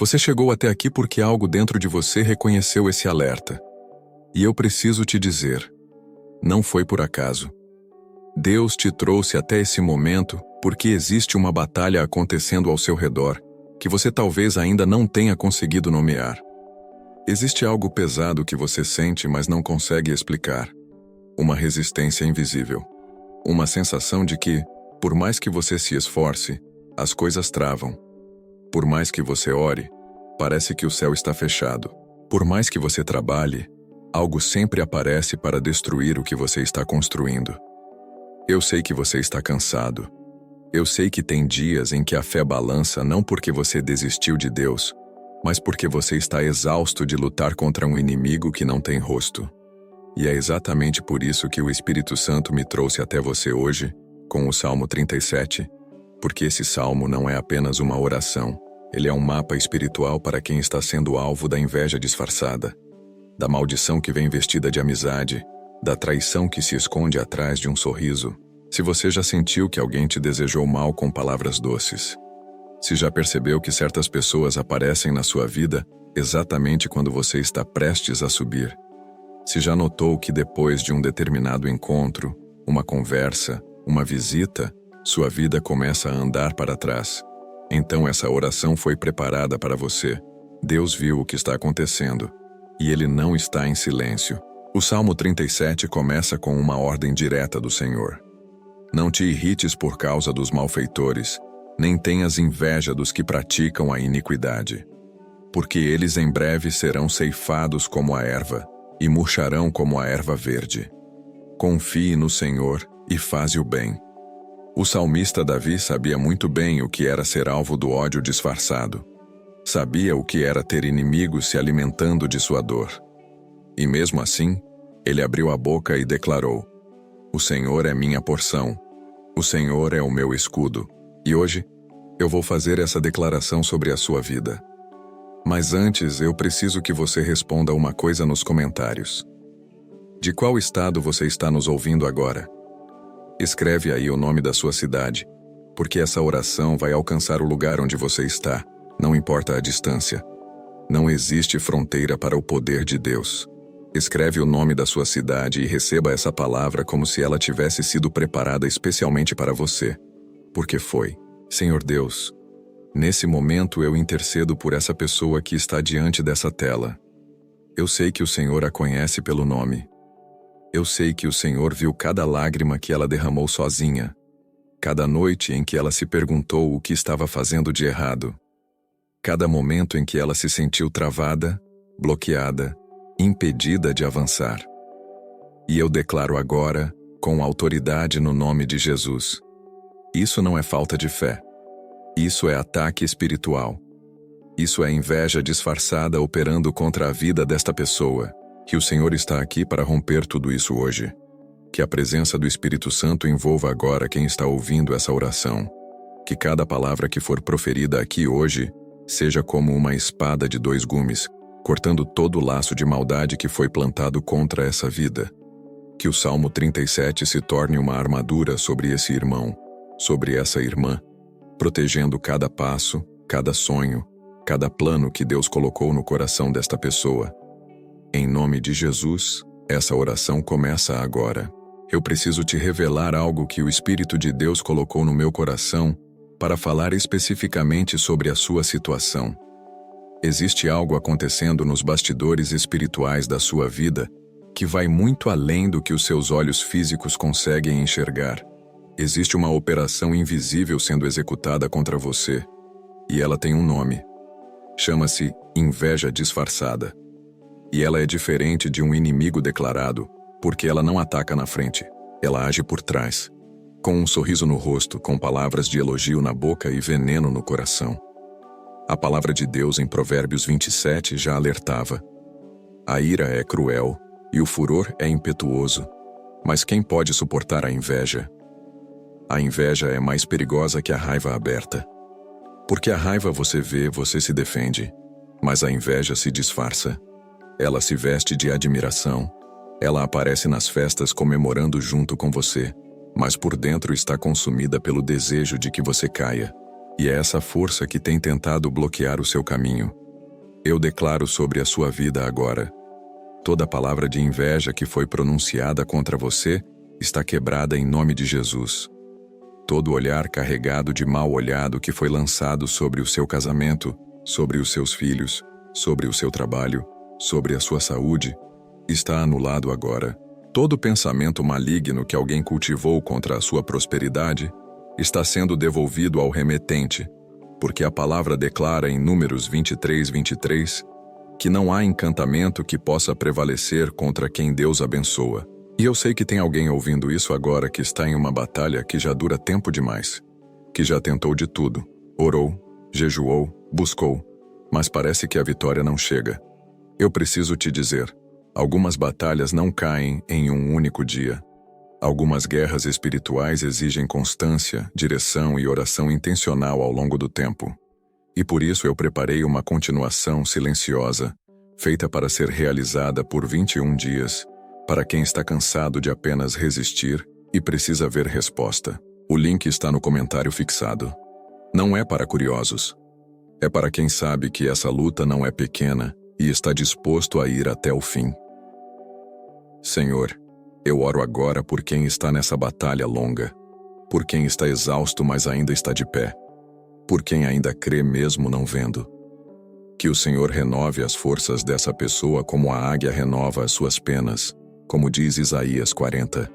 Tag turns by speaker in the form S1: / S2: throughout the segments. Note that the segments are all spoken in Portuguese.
S1: Você chegou até aqui porque algo dentro de você reconheceu esse alerta. E eu preciso te dizer, não foi por acaso. Deus te trouxe até esse momento porque existe uma batalha acontecendo ao seu redor, que você talvez ainda não tenha conseguido nomear. Existe algo pesado que você sente, mas não consegue explicar. Uma resistência invisível. Uma sensação de que, por mais que você se esforce, as coisas travam. Por mais que você ore, parece que o céu está fechado. Por mais que você trabalhe, algo sempre aparece para destruir o que você está construindo. Eu sei que você está cansado. Eu sei que tem dias em que a fé balança não porque você desistiu de Deus, mas porque você está exausto de lutar contra um inimigo que não tem rosto. E é exatamente por isso que o Espírito Santo me trouxe até você hoje, com o Salmo 37, porque esse salmo não é apenas uma oração, ele é um mapa espiritual para quem está sendo alvo da inveja disfarçada, da maldição que vem vestida de amizade, da traição que se esconde atrás de um sorriso. Se você já sentiu que alguém te desejou mal com palavras doces, se já percebeu que certas pessoas aparecem na sua vida exatamente quando você está prestes a subir, se já notou que depois de um determinado encontro, uma conversa, uma visita, sua vida começa a andar para trás, então essa oração foi preparada para você. Deus viu o que está acontecendo, e Ele não está em silêncio. O Salmo 37 começa com uma ordem direta do Senhor. Não te irrites por causa dos malfeitores, nem tenhas inveja dos que praticam a iniquidade. Porque eles em breve serão ceifados como a erva, e murcharão como a erva verde. Confie no Senhor e faze o bem. O salmista Davi sabia muito bem o que era ser alvo do ódio disfarçado. Sabia o que era ter inimigos se alimentando de sua dor. E mesmo assim, ele abriu a boca e declarou: O Senhor é minha porção, o Senhor é o meu escudo. E hoje, eu vou fazer essa declaração sobre a sua vida. Mas antes, eu preciso que você responda uma coisa nos comentários. De qual estado você está nos ouvindo agora? Escreve aí o nome da sua cidade, porque essa oração vai alcançar o lugar onde você está, não importa a distância. Não existe fronteira para o poder de Deus. Escreve o nome da sua cidade e receba essa palavra como se ela tivesse sido preparada especialmente para você. Porque foi. Senhor Deus, nesse momento eu intercedo por essa pessoa que está diante dessa tela. Eu sei que o Senhor a conhece pelo nome. Eu sei que o Senhor viu cada lágrima que ela derramou sozinha, cada noite em que ela se perguntou o que estava fazendo de errado, cada momento em que ela se sentiu travada, bloqueada, impedida de avançar. E eu declaro agora, com autoridade no nome de Jesus: isso não é falta de fé. Isso é ataque espiritual. Isso é inveja disfarçada operando contra a vida desta pessoa. Que o Senhor está aqui para romper tudo isso hoje. Que a presença do Espírito Santo envolva agora quem está ouvindo essa oração. Que cada palavra que for proferida aqui hoje seja como uma espada de 2 gumes, cortando todo o laço de maldade que foi plantado contra essa vida. Que o Salmo 37 se torne uma armadura sobre esse irmão, sobre essa irmã, protegendo cada passo, cada sonho, cada plano que Deus colocou no coração desta pessoa. Em nome de Jesus, essa oração começa agora. Eu preciso te revelar algo que o Espírito de Deus colocou no meu coração para falar especificamente sobre a sua situação. Existe algo acontecendo nos bastidores espirituais da sua vida que vai muito além do que os seus olhos físicos conseguem enxergar. Existe uma operação invisível sendo executada contra você, e ela tem um nome. Chama-se inveja disfarçada. E ela é diferente de um inimigo declarado, porque ela não ataca na frente, ela age por trás, com um sorriso no rosto, com palavras de elogio na boca e veneno no coração. A palavra de Deus em Provérbios 27 já alertava: a ira é cruel e o furor é impetuoso, mas quem pode suportar a inveja? A inveja é mais perigosa que a raiva aberta. Porque a raiva você vê, você se defende, mas a inveja se disfarça. Ela se veste de admiração. Ela aparece nas festas comemorando junto com você, mas por dentro está consumida pelo desejo de que você caia. E é essa força que tem tentado bloquear o seu caminho. Eu declaro sobre a sua vida agora: toda palavra de inveja que foi pronunciada contra você está quebrada em nome de Jesus. Todo olhar carregado de mal olhado que foi lançado sobre o seu casamento, sobre os seus filhos, sobre o seu trabalho, sobre a sua saúde, está anulado agora. Todo pensamento maligno que alguém cultivou contra a sua prosperidade está sendo devolvido ao remetente, porque a palavra declara em Números 23:23 que não há encantamento que possa prevalecer contra quem Deus abençoa. E eu sei que tem alguém ouvindo isso agora que está em uma batalha que já dura tempo demais, que já tentou de tudo, orou, jejuou, buscou, mas parece que a vitória não chega. Eu preciso te dizer, algumas batalhas não caem em um único dia. Algumas guerras espirituais exigem constância, direção e oração intencional ao longo do tempo. E por isso eu preparei uma continuação silenciosa, feita para ser realizada por 21 dias, para quem está cansado de apenas resistir e precisa ver resposta. O link está no comentário fixado. Não é para curiosos. É para quem sabe que essa luta não é pequena e está disposto a ir até o fim. Senhor, eu oro agora por quem está nessa batalha longa, por quem está exausto mas ainda está de pé, por quem ainda crê mesmo não vendo. Que o Senhor renove as forças dessa pessoa como a águia renova as suas penas, como diz Isaías 40.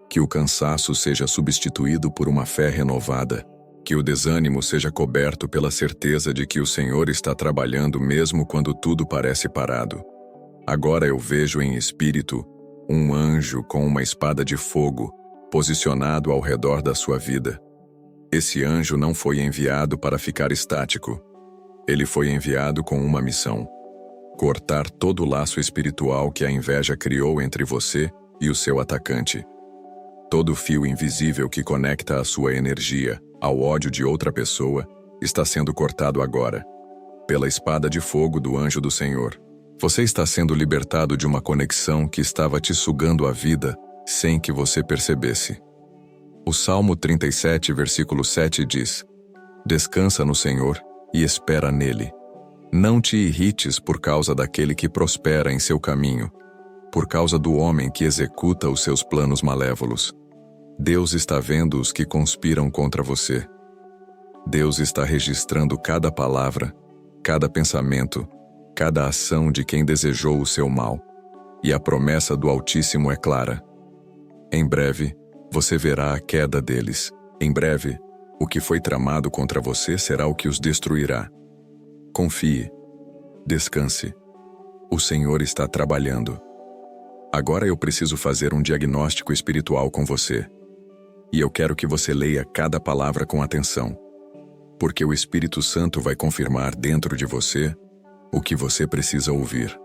S1: Que o cansaço seja substituído por uma fé renovada, que o desânimo seja coberto pela certeza de que o Senhor está trabalhando mesmo quando tudo parece parado. Agora eu vejo em espírito um anjo com uma espada de fogo posicionado ao redor da sua vida. Esse anjo não foi enviado para ficar estático. Ele foi enviado com uma missão: cortar todo o laço espiritual que a inveja criou entre você e o seu atacante. Todo fio invisível que conecta a sua energia ao ódio de outra pessoa está sendo cortado agora, pela espada de fogo do anjo do Senhor. Você está sendo libertado de uma conexão que estava te sugando a vida sem que você percebesse. O Salmo 37, versículo 7 diz: Descansa no Senhor e espera nele. Não te irrites por causa daquele que prospera em seu caminho, por causa do homem que executa os seus planos malévolos. Deus está vendo os que conspiram contra você. Deus está registrando cada palavra, cada pensamento, cada ação de quem desejou o seu mal. E a promessa do Altíssimo é clara. Em breve, você verá a queda deles. Em breve, o que foi tramado contra você será o que os destruirá. Confie. Descanse. O Senhor está trabalhando. Agora eu preciso fazer um diagnóstico espiritual com você. E eu quero que você leia cada palavra com atenção, porque o Espírito Santo vai confirmar dentro de você o que você precisa ouvir.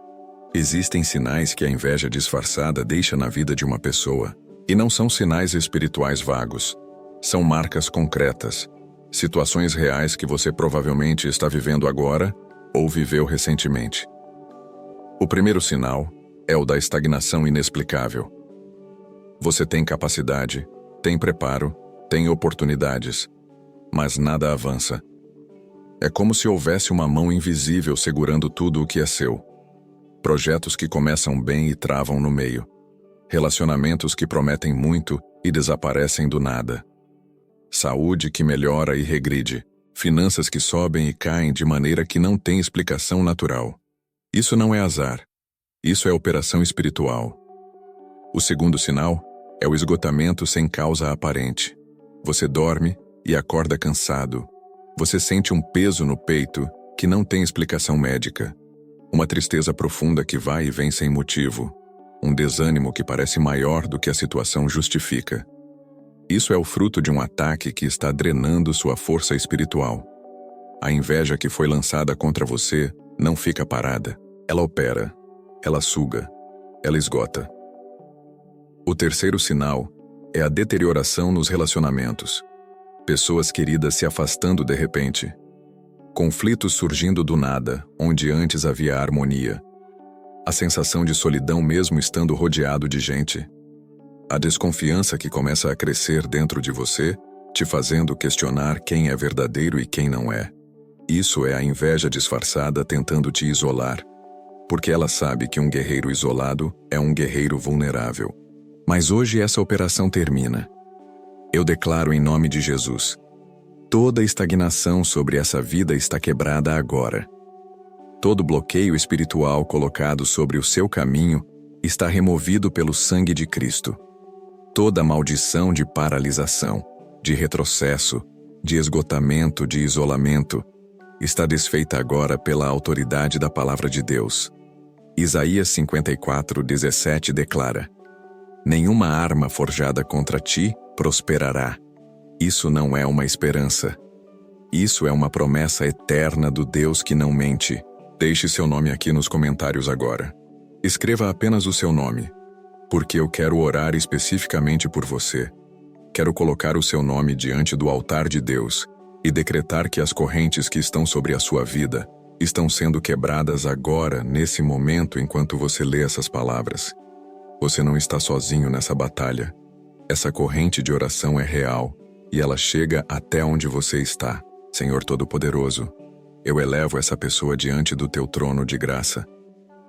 S1: Existem sinais que a inveja disfarçada deixa na vida de uma pessoa, e não são sinais espirituais vagos. São marcas concretas, situações reais que você provavelmente está vivendo agora ou viveu recentemente. O primeiro sinal é o da estagnação inexplicável. Você tem capacidade, tem preparo, tem oportunidades, mas nada avança. É como se houvesse uma mão invisível segurando tudo o que é seu. Projetos que começam bem e travam no meio. Relacionamentos que prometem muito e desaparecem do nada. Saúde que melhora e regride. Finanças que sobem e caem de maneira que não tem explicação natural. Isso não é azar. Isso é operação espiritual. O segundo sinal é o esgotamento sem causa aparente. Você dorme e acorda cansado. Você sente um peso no peito que não tem explicação médica. Uma tristeza profunda que vai e vem sem motivo. Um desânimo que parece maior do que a situação justifica. Isso é o fruto de um ataque que está drenando sua força espiritual. A inveja que foi lançada contra você não fica parada. Ela opera, ela suga, ela esgota. O terceiro sinal é a deterioração nos relacionamentos. Pessoas queridas se afastando de repente. Conflitos surgindo do nada, onde antes havia harmonia. A sensação de solidão mesmo estando rodeado de gente. A desconfiança que começa a crescer dentro de você te fazendo questionar quem é verdadeiro e quem não é. Isso é a inveja disfarçada tentando te isolar, porque ela sabe que um guerreiro isolado é um guerreiro vulnerável. Mas hoje essa operação termina. Eu declaro em nome de Jesus: toda estagnação sobre essa vida está quebrada agora. Todo bloqueio espiritual colocado sobre o seu caminho está removido pelo sangue de Cristo. Toda maldição de paralisação, de retrocesso, de esgotamento, de isolamento, está desfeita agora pela autoridade da palavra de Deus. Isaías 54:17 declara: nenhuma arma forjada contra ti prosperará. Isso não é uma esperança. Isso é uma promessa eterna do Deus que não mente. Deixe seu nome aqui nos comentários agora. Escreva apenas o seu nome, porque eu quero orar especificamente por você. Quero colocar o seu nome diante do altar de Deus e decretar que as correntes que estão sobre a sua vida estão sendo quebradas agora, nesse momento, enquanto você lê essas palavras. Você não está sozinho nessa batalha. Essa corrente de oração é real e ela chega até onde você está. Senhor Todo-Poderoso, eu elevo essa pessoa diante do teu trono de graça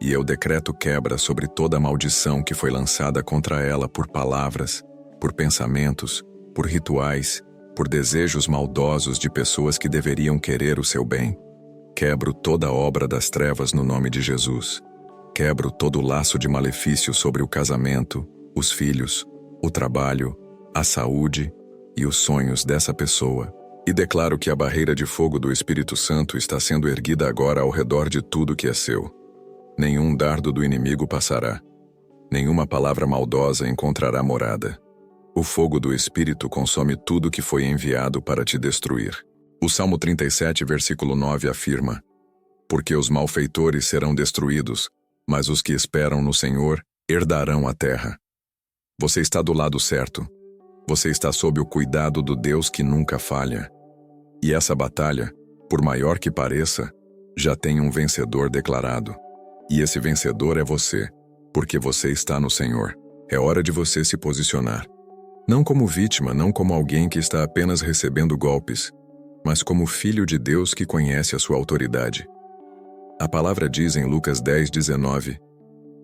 S1: e eu decreto quebra sobre toda a maldição que foi lançada contra ela por palavras, por pensamentos, por rituais, por desejos maldosos de pessoas que deveriam querer o seu bem. Quebro toda a obra das trevas no nome de Jesus. Quebro todo o laço de malefício sobre o casamento, os filhos, o trabalho, a saúde e os sonhos dessa pessoa. E declaro que a barreira de fogo do Espírito Santo está sendo erguida agora ao redor de tudo que é seu. Nenhum dardo do inimigo passará. Nenhuma palavra maldosa encontrará morada. O fogo do Espírito consome tudo que foi enviado para te destruir. O Salmo 37, versículo 9 afirma: porque os malfeitores serão destruídos, mas os que esperam no Senhor herdarão a terra. Você está do lado certo. Você está sob o cuidado do Deus que nunca falha. E essa batalha, por maior que pareça, já tem um vencedor declarado. E esse vencedor é você, porque você está no Senhor. É hora de você se posicionar. Não como vítima, não como alguém que está apenas recebendo golpes, mas como filho de Deus que conhece a sua autoridade. A palavra diz em Lucas 10:19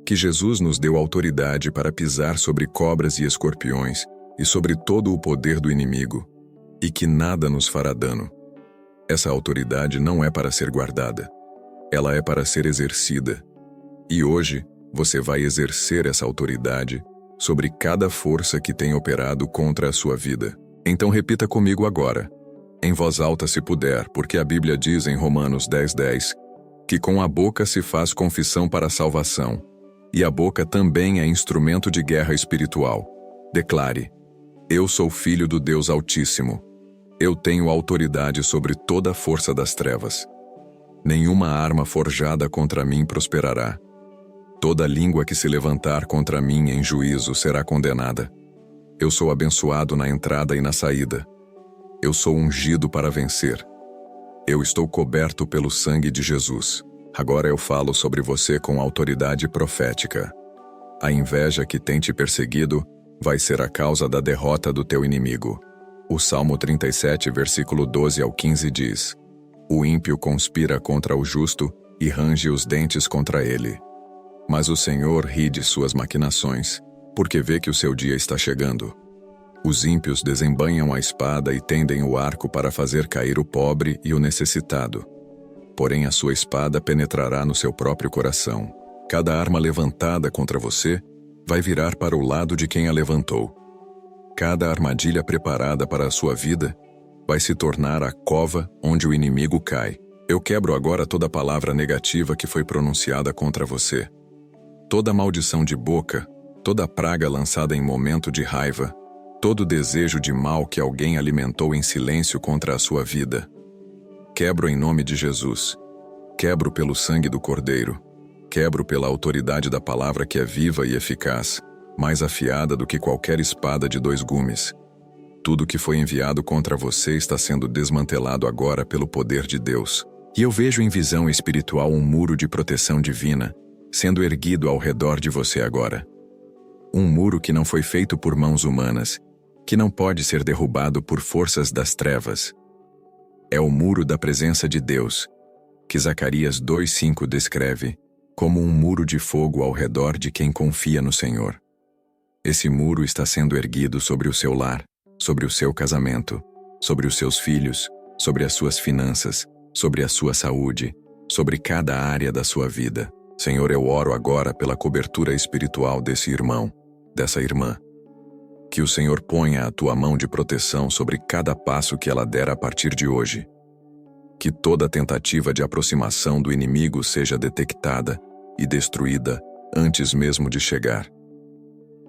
S1: que Jesus nos deu autoridade para pisar sobre cobras e escorpiões e sobre todo o poder do inimigo, e que nada nos fará dano. Essa autoridade não é para ser guardada. Ela é para ser exercida. E hoje, você vai exercer essa autoridade sobre cada força que tem operado contra a sua vida. Então repita comigo agora, em voz alta se puder, porque a Bíblia diz em Romanos 10:10 que com a boca se faz confissão para a salvação, e a boca também é instrumento de guerra espiritual. Declare: eu sou filho do Deus Altíssimo. Eu tenho autoridade sobre toda a força das trevas. Nenhuma arma forjada contra mim prosperará. Toda língua que se levantar contra mim em juízo será condenada. Eu sou abençoado na entrada e na saída. Eu sou ungido para vencer. Eu estou coberto pelo sangue de Jesus. Agora eu falo sobre você com autoridade profética. A inveja que tem te perseguido vai ser a causa da derrota do teu inimigo. O Salmo 37, versículo 12 ao 15 diz: o ímpio conspira contra o justo e range os dentes contra ele. Mas o Senhor ri de suas maquinações, porque vê que o seu dia está chegando. Os ímpios desembainham a espada e tendem o arco para fazer cair o pobre e o necessitado. Porém a sua espada penetrará no seu próprio coração. Cada arma levantada contra você vai virar para o lado de quem a levantou. Cada armadilha preparada para a sua vida vai se tornar a cova onde o inimigo cai. Eu quebro agora toda palavra negativa que foi pronunciada contra você. Toda maldição de boca, toda praga lançada em momento de raiva, todo desejo de mal que alguém alimentou em silêncio contra a sua vida. Quebro em nome de Jesus. Quebro pelo sangue do Cordeiro. Quebro pela autoridade da palavra que é viva e eficaz, mais afiada do que qualquer espada de 2 gumes. Tudo que foi enviado contra você está sendo desmantelado agora pelo poder de Deus. E eu vejo em visão espiritual um muro de proteção divina sendo erguido ao redor de você agora. Um muro que não foi feito por mãos humanas que não pode ser derrubado por forças das trevas. É o muro da presença de Deus, que Zacarias 2:5 descreve como um muro de fogo ao redor de quem confia no Senhor. Esse muro está sendo erguido sobre o seu lar, sobre o seu casamento, sobre os seus filhos, sobre as suas finanças, sobre a sua saúde, sobre cada área da sua vida. Senhor, eu oro agora pela cobertura espiritual desse irmão, dessa irmã. Que o Senhor ponha a tua mão de proteção sobre cada passo que ela der a partir de hoje. Que toda tentativa de aproximação do inimigo seja detectada e destruída antes mesmo de chegar.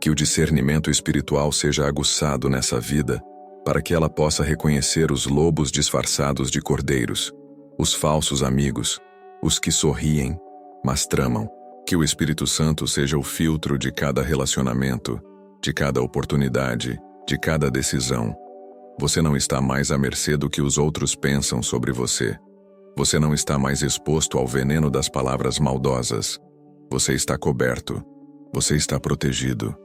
S1: Que o discernimento espiritual seja aguçado nessa vida, para que ela possa reconhecer os lobos disfarçados de cordeiros, os falsos amigos, os que sorriem, mas tramam. Que o Espírito Santo seja o filtro de cada relacionamento, de cada oportunidade, de cada decisão. Você não está mais à mercê do que os outros pensam sobre você. Você não está mais exposto ao veneno das palavras maldosas. Você está coberto. Você está protegido.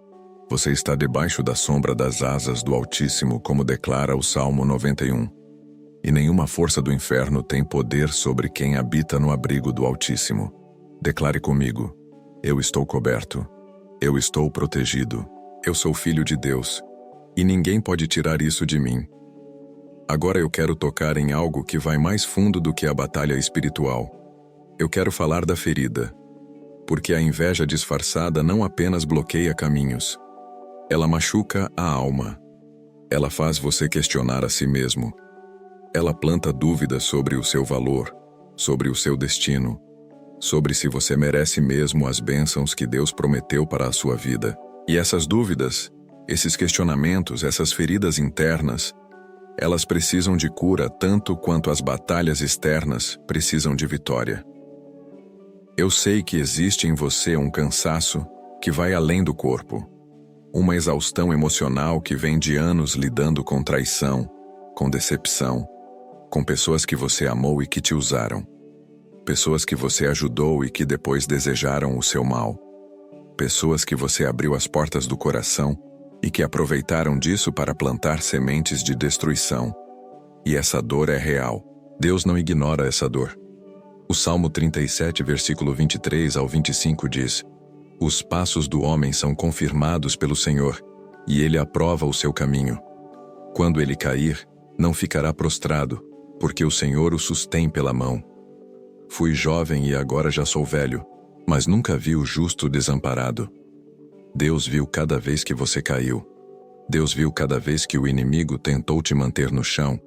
S1: Você está debaixo da sombra das asas do Altíssimo, como declara o Salmo 91. E nenhuma força do inferno tem poder sobre quem habita no abrigo do Altíssimo. Declare comigo: eu estou coberto. Eu estou protegido. Eu sou filho de Deus. E ninguém pode tirar isso de mim. Agora eu quero tocar em algo que vai mais fundo do que a batalha espiritual. Eu quero falar da ferida. Porque a inveja disfarçada não apenas bloqueia caminhos. Ela machuca a alma. Ela faz você questionar a si mesmo. Ela planta dúvidas sobre o seu valor, sobre o seu destino, sobre se você merece mesmo as bênçãos que Deus prometeu para a sua vida. E essas dúvidas, esses questionamentos, essas feridas internas, elas precisam de cura tanto quanto as batalhas externas precisam de vitória. Eu sei que existe em você um cansaço que vai além do corpo. Uma exaustão emocional que vem de anos lidando com traição, com decepção, com pessoas que você amou e que te usaram. Pessoas que você ajudou e que depois desejaram o seu mal. Pessoas que você abriu as portas do coração e que aproveitaram disso para plantar sementes de destruição. E essa dor é real. Deus não ignora essa dor. O Salmo 37, versículo 23 ao 25 diz: os passos do homem são confirmados pelo Senhor, e ele aprova o seu caminho. Quando ele cair, não ficará prostrado, porque o Senhor o sustém pela mão. Fui jovem e agora já sou velho, mas nunca vi o justo desamparado. Deus viu cada vez que você caiu. Deus viu cada vez que o inimigo tentou te manter no chão.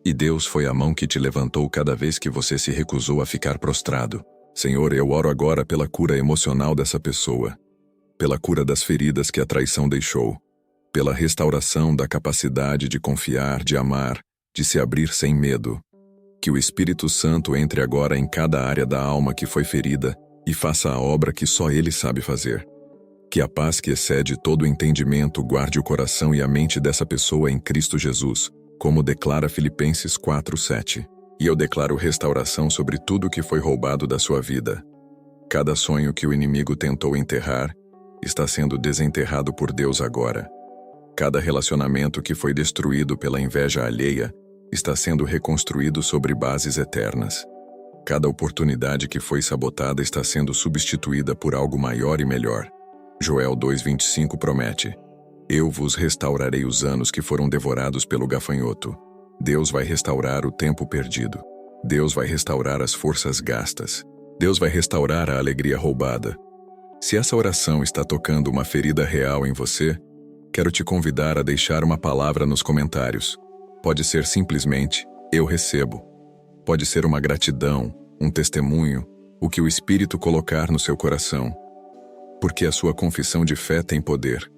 S1: E Deus foi a mão que te levantou cada vez que você se recusou a ficar prostrado. Senhor, eu oro agora pela cura emocional dessa pessoa, pela cura das feridas que a traição deixou, pela restauração da capacidade de confiar, de amar, de se abrir sem medo. Que o Espírito Santo entre agora em cada área da alma que foi ferida e faça a obra que só Ele sabe fazer. Que a paz que excede todo o entendimento guarde o coração e a mente dessa pessoa em Cristo Jesus, como declara Filipenses 4:7. E eu declaro restauração sobre tudo que foi roubado da sua vida. Cada sonho que o inimigo tentou enterrar está sendo desenterrado por Deus agora. Cada relacionamento que foi destruído pela inveja alheia está sendo reconstruído sobre bases eternas. Cada oportunidade que foi sabotada está sendo substituída por algo maior e melhor. Joel 2:25 promete: eu vos restaurarei os anos que foram devorados pelo gafanhoto. Deus vai restaurar o tempo perdido. Deus vai restaurar as forças gastas. Deus vai restaurar a alegria roubada. Se essa oração está tocando uma ferida real em você, quero te convidar a deixar uma palavra nos comentários. Pode ser simplesmente: eu recebo. Pode ser uma gratidão, um testemunho, o que o Espírito colocar no seu coração. Porque a sua confissão de fé tem poder.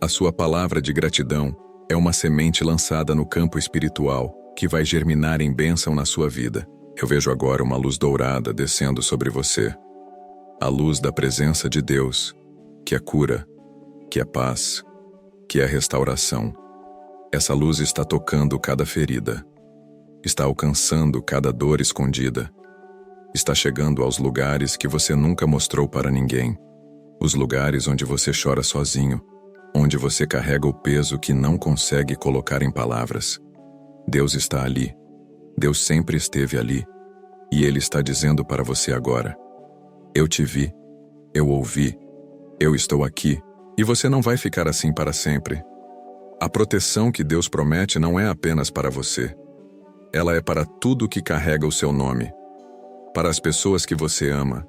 S1: A sua palavra de gratidão é uma semente lançada no campo espiritual que vai germinar em bênção na sua vida. Eu vejo agora uma luz dourada descendo sobre você. A luz da presença de Deus, que é cura, que é paz, que é restauração. Essa luz está tocando cada ferida. Está alcançando cada dor escondida. Está chegando aos lugares que você nunca mostrou para ninguém. Os lugares onde você chora sozinho. onde você carrega o peso que não consegue colocar em palavras. Deus está ali. Deus sempre esteve ali. E Ele está dizendo para você agora: eu te vi, eu ouvi, eu estou aqui, e você não vai ficar assim para sempre. A proteção que Deus promete não é apenas para você. Ela é para tudo que carrega o seu nome. Para as pessoas que você ama.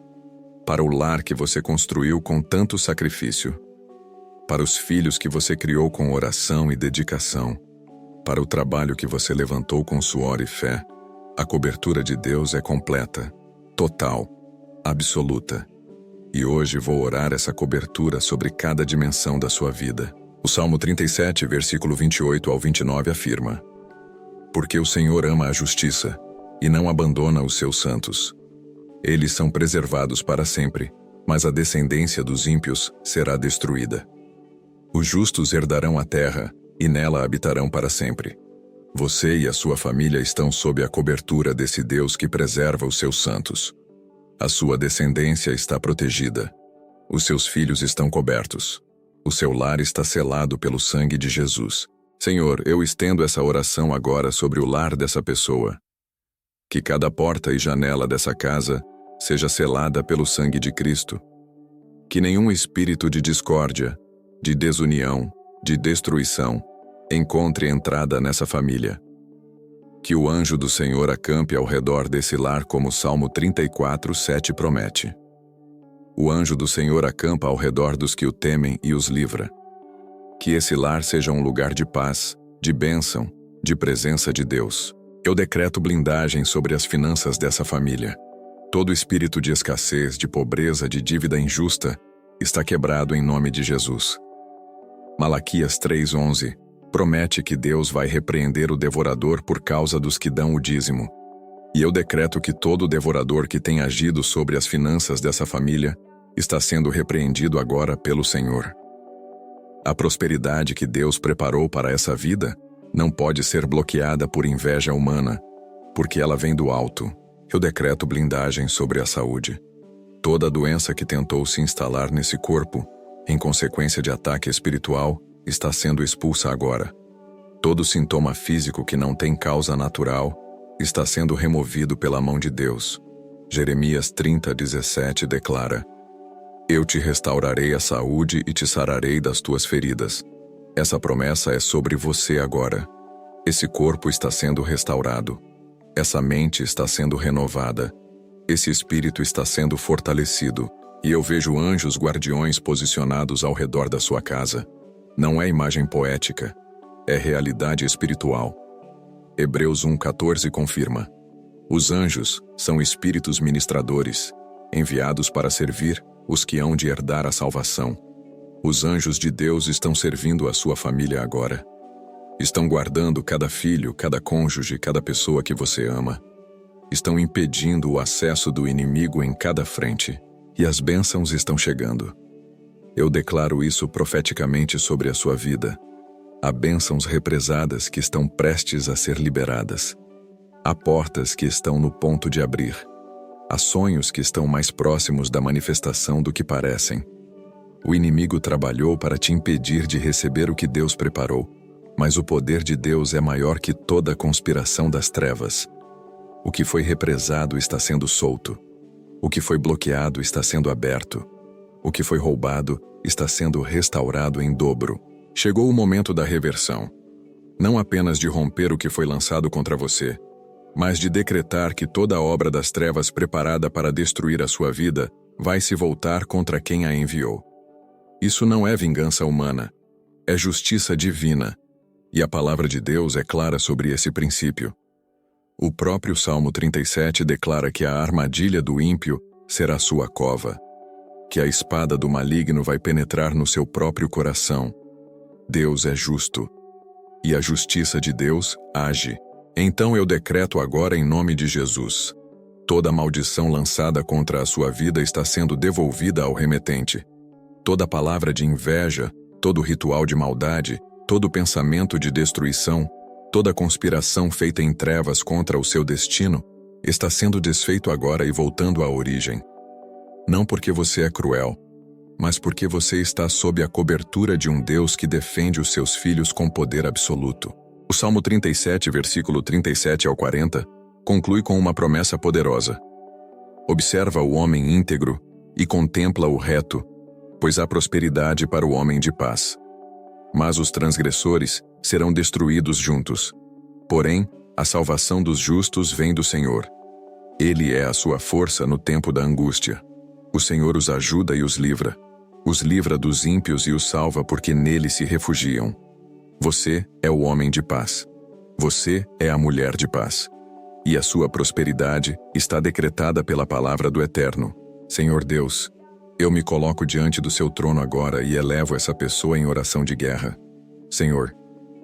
S1: Para o lar que você construiu com tanto sacrifício. Para os filhos que você criou com oração e dedicação. Para o trabalho que você levantou com suor e fé. A cobertura de Deus é completa, total, absoluta. E hoje vou orar essa cobertura sobre cada dimensão da sua vida. O Salmo 37, versículo 28 ao 29 afirma: porque o Senhor ama a justiça e não abandona os seus santos. Eles são preservados para sempre, mas a descendência dos ímpios será destruída. Os justos herdarão a terra e nela habitarão para sempre. Você e a sua família estão sob a cobertura desse Deus que preserva os seus santos. A sua descendência está protegida. Os seus filhos estão cobertos. O seu lar está selado pelo sangue de Jesus. Senhor, eu estendo essa oração agora sobre o lar dessa pessoa. Que cada porta e janela dessa casa seja selada pelo sangue de Cristo. Que nenhum espírito de discórdia, de desunião, de destruição, encontre entrada nessa família. Que o anjo do Senhor acampe ao redor desse lar como o Salmo 34, 7 promete. O anjo do Senhor acampa ao redor dos que o temem e os livra. Que esse lar seja um lugar de paz, de bênção, de presença de Deus. Eu decreto blindagem sobre as finanças dessa família. Todo espírito de escassez, de pobreza, de dívida injusta está quebrado em nome de Jesus. Malaquias 3:11 promete que Deus vai repreender o devorador por causa dos que dão o dízimo. E eu decreto que todo devorador que tem agido sobre as finanças dessa família está sendo repreendido agora pelo Senhor. A prosperidade que Deus preparou para essa vida não pode ser bloqueada por inveja humana, porque ela vem do alto. Eu decreto blindagem sobre a saúde. Toda doença que tentou se instalar nesse corpo, em consequência de ataque espiritual, está sendo expulsa agora. Todo sintoma físico que não tem causa natural está sendo removido pela mão de Deus. Jeremias 30:17 declara: eu te restaurarei a saúde e te sararei das tuas feridas. Essa promessa é sobre você agora. Esse corpo está sendo restaurado. Essa mente está sendo renovada. Esse espírito está sendo fortalecido. E eu vejo anjos guardiões posicionados ao redor da sua casa. Não é imagem poética, é realidade espiritual. Hebreus 1:14 confirma: os anjos são espíritos ministradores, enviados para servir os que hão de herdar a salvação. Os anjos de Deus estão servindo a sua família agora. Estão guardando cada filho, cada cônjuge, cada pessoa que você ama. Estão impedindo o acesso do inimigo em cada frente. E as bênçãos estão chegando. Eu declaro isso profeticamente sobre a sua vida. Há bênçãos represadas que estão prestes a ser liberadas. Há portas que estão no ponto de abrir. Há sonhos que estão mais próximos da manifestação do que parecem. O inimigo trabalhou para te impedir de receber o que Deus preparou, mas o poder de Deus é maior que toda a conspiração das trevas. O que foi represado está sendo solto. O que foi bloqueado está sendo aberto. O que foi roubado está sendo restaurado em dobro. Chegou o momento da reversão. Não apenas de romper o que foi lançado contra você, mas de decretar que toda a obra das trevas preparada para destruir a sua vida vai se voltar contra quem a enviou. Isso não é vingança humana, é justiça divina. E a palavra de Deus é clara sobre esse princípio. O próprio Salmo 37 declara que a armadilha do ímpio será sua cova, que a espada do maligno vai penetrar no seu próprio coração. Deus é justo, e a justiça de Deus age. Então eu decreto agora em nome de Jesus: toda maldição lançada contra a sua vida está sendo devolvida ao remetente. Toda palavra de inveja, todo ritual de maldade, todo pensamento de destruição, toda conspiração feita em trevas contra o seu destino está sendo desfeito agora e voltando à origem. Não porque você é cruel, mas porque você está sob a cobertura de um Deus que defende os seus filhos com poder absoluto. O Salmo 37, versículo 37 ao 40, conclui com uma promessa poderosa. Observa o homem íntegro e contempla o reto, pois há prosperidade para o homem de paz. Mas os transgressores serão destruídos juntos. Porém, a salvação dos justos vem do Senhor. Ele é a sua força no tempo da angústia. O Senhor os ajuda e os livra. Os livra dos ímpios e os salva porque nele se refugiam. Você é o homem de paz. Você é a mulher de paz. E a sua prosperidade está decretada pela palavra do Eterno. Senhor Deus, eu me coloco diante do seu trono agora e elevo essa pessoa em oração de guerra. Senhor,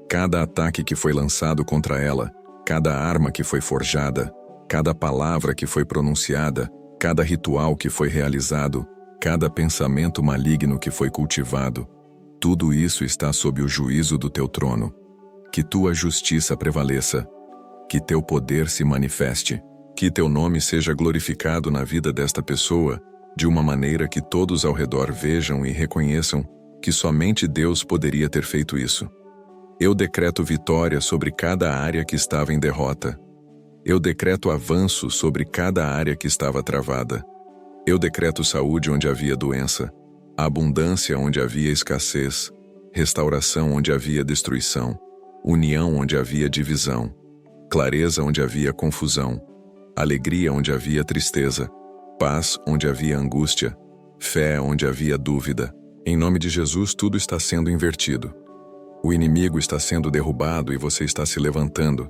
S1: cada ataque que foi lançado contra ela, cada arma que foi forjada, cada palavra que foi pronunciada, cada ritual que foi realizado, cada pensamento maligno que foi cultivado, tudo isso está sob o juízo do teu trono. Que tua justiça prevaleça, que teu poder se manifeste, que teu nome seja glorificado na vida desta pessoa, de uma maneira que todos ao redor vejam e reconheçam que somente Deus poderia ter feito isso. Eu decreto vitória sobre cada área que estava em derrota. Eu decreto avanço sobre cada área que estava travada. Eu decreto saúde onde havia doença, abundância onde havia escassez, restauração onde havia destruição, união onde havia divisão, clareza onde havia confusão, alegria onde havia tristeza, paz onde havia angústia, fé onde havia dúvida. Em nome de Jesus, tudo está sendo invertido. O inimigo está sendo derrubado e você está se levantando.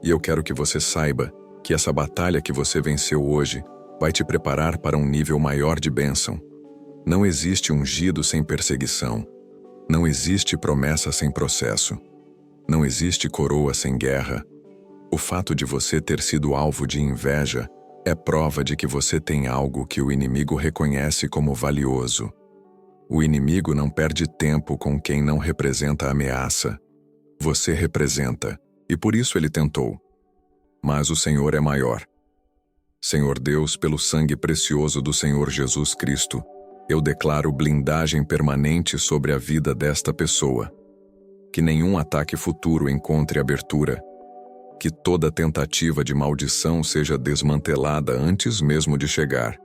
S1: E eu quero que você saiba que essa batalha que você venceu hoje vai te preparar para um nível maior de bênção. Não existe ungido sem perseguição. Não existe promessa sem processo. Não existe coroa sem guerra. O fato de você ter sido alvo de inveja é prova de que você tem algo que o inimigo reconhece como valioso. O inimigo não perde tempo com quem não representa a ameaça. Você representa, e por isso ele tentou. Mas o Senhor é maior. Senhor Deus, pelo sangue precioso do Senhor Jesus Cristo, eu declaro blindagem permanente sobre a vida desta pessoa. Que nenhum ataque futuro encontre abertura. Que toda tentativa de maldição seja desmantelada antes mesmo de chegar.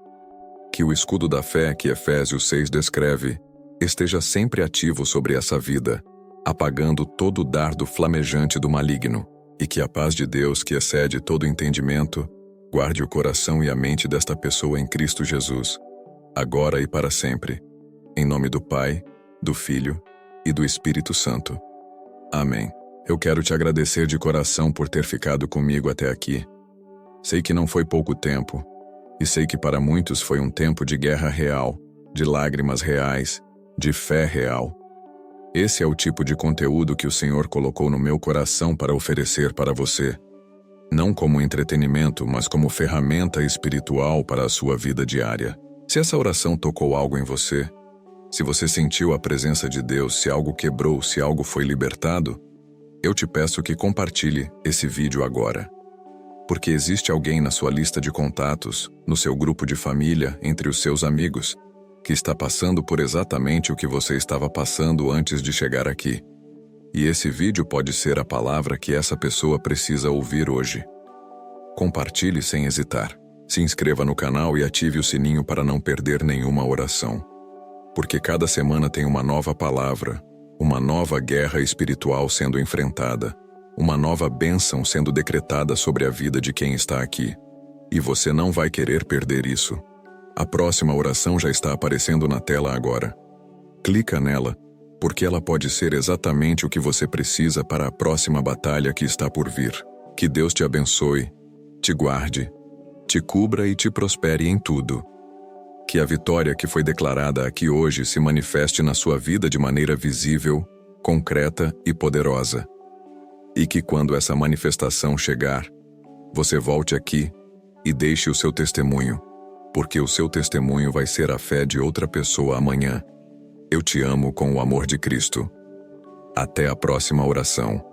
S1: Que o escudo da fé que Efésios 6 descreve esteja sempre ativo sobre essa vida, apagando todo o dardo flamejante do maligno, e que a paz de Deus, que excede todo entendimento, guarde o coração e a mente desta pessoa em Cristo Jesus, agora e para sempre. Em nome do Pai, do Filho e do Espírito Santo. Amém. Eu quero te agradecer de coração por ter ficado comigo até aqui. Sei que não foi pouco tempo, e sei que para muitos foi um tempo de guerra real, de lágrimas reais, de fé real. Esse é o tipo de conteúdo que o Senhor colocou no meu coração para oferecer para você. Não como entretenimento, mas como ferramenta espiritual para a sua vida diária. Se essa oração tocou algo em você, se você sentiu a presença de Deus, se algo quebrou, se algo foi libertado, eu te peço que compartilhe esse vídeo agora. Porque existe alguém na sua lista de contatos, no seu grupo de família, entre os seus amigos, que está passando por exatamente o que você estava passando antes de chegar aqui. E esse vídeo pode ser a palavra que essa pessoa precisa ouvir hoje. Compartilhe sem hesitar. Se inscreva no canal e ative o sininho para não perder nenhuma oração. Porque cada semana tem uma nova palavra, uma nova guerra espiritual sendo enfrentada, uma nova bênção sendo decretada sobre a vida de quem está aqui. E você não vai querer perder isso. A próxima oração já está aparecendo na tela agora. Clica nela, porque ela pode ser exatamente o que você precisa para a próxima batalha que está por vir. Que Deus te abençoe, te guarde, te cubra e te prospere em tudo. Que a vitória que foi declarada aqui hoje se manifeste na sua vida de maneira visível, concreta e poderosa. E que quando essa manifestação chegar, você volte aqui e deixe o seu testemunho, porque o seu testemunho vai ser a fé de outra pessoa amanhã. Eu te amo com o amor de Cristo. Até a próxima oração.